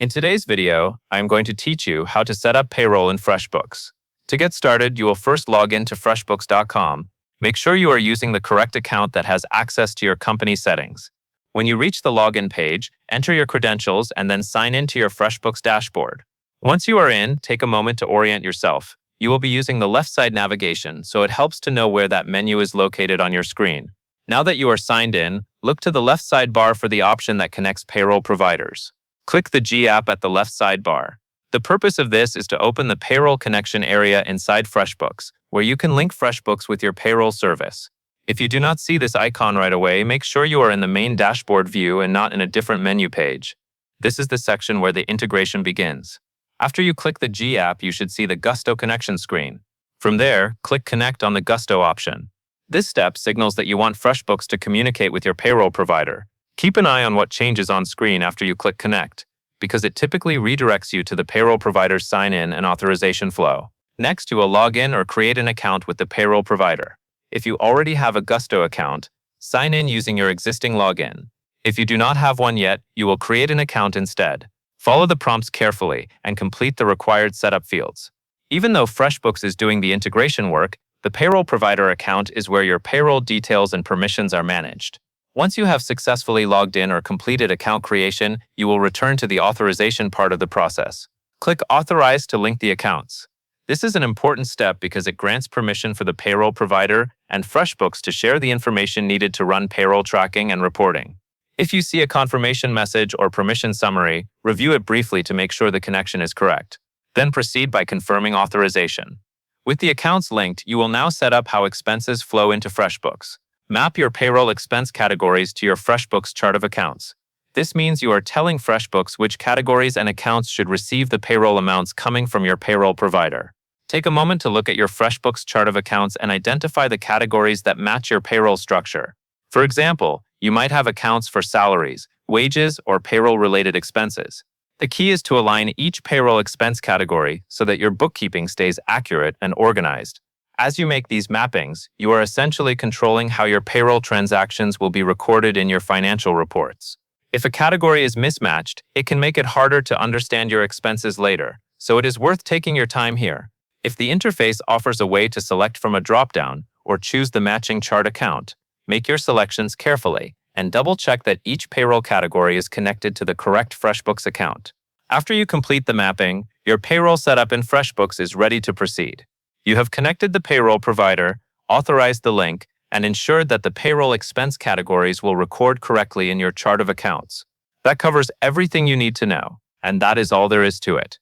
In today's video, I am going to teach you how to set up payroll in FreshBooks. To get started, you will first log in to freshbooks.com. Make sure you are using the correct account that has access to your company settings. When you reach the login page, enter your credentials and then sign in to your FreshBooks dashboard. Once you are in, take a moment to orient yourself. You will be using the left side navigation, so it helps to know where that menu is located on your screen. Now that you are signed in, look to the left sidebar for the option that connects payroll providers. Click the G app at the left sidebar. The purpose of this is to open the payroll connection area inside FreshBooks, where you can link FreshBooks with your payroll service. If you do not see this icon right away, make sure you are in the main dashboard view and not in a different menu page. This is the section where the integration begins. After you click the G app, you should see the Gusto connection screen. From there, click Connect on the Gusto option. This step signals that you want FreshBooks to communicate with your payroll provider. Keep an eye on what changes on screen after you click Connect, because it typically redirects you to the payroll provider's sign-in and authorization flow. Next, you will log in or create an account with the payroll provider. If you already have a Gusto account, sign in using your existing login. If you do not have one yet, you will create an account instead. Follow the prompts carefully and complete the required setup fields. Even though FreshBooks is doing the integration work, the payroll provider account is where your payroll details and permissions are managed. Once you have successfully logged in or completed account creation, you will return to the authorization part of the process. Click Authorize to link the accounts. This is an important step because it grants permission for the payroll provider and FreshBooks to share the information needed to run payroll tracking and reporting. If you see a confirmation message or permission summary, review it briefly to make sure the connection is correct. Then proceed by confirming authorization. With the accounts linked, you will now set up how expenses flow into FreshBooks. Map your payroll expense categories to your FreshBooks chart of accounts. This means you are telling FreshBooks which categories and accounts should receive the payroll amounts coming from your payroll provider. Take a moment to look at your FreshBooks chart of accounts and identify the categories that match your payroll structure. For example, you might have accounts for salaries, wages, or payroll-related expenses. The key is to align each payroll expense category so that your bookkeeping stays accurate and organized. As you make these mappings, you are essentially controlling how your payroll transactions will be recorded in your financial reports. If a category is mismatched, it can make it harder to understand your expenses later, so it is worth taking your time here. If the interface offers a way to select from a dropdown or choose the matching chart account, make your selections carefully and double-check that each payroll category is connected to the correct FreshBooks account. After you complete the mapping, your payroll setup in FreshBooks is ready to proceed. You have connected the payroll provider, authorized the link, and ensured that the payroll expense categories will record correctly in your chart of accounts. That covers everything you need to know, and that is all there is to it.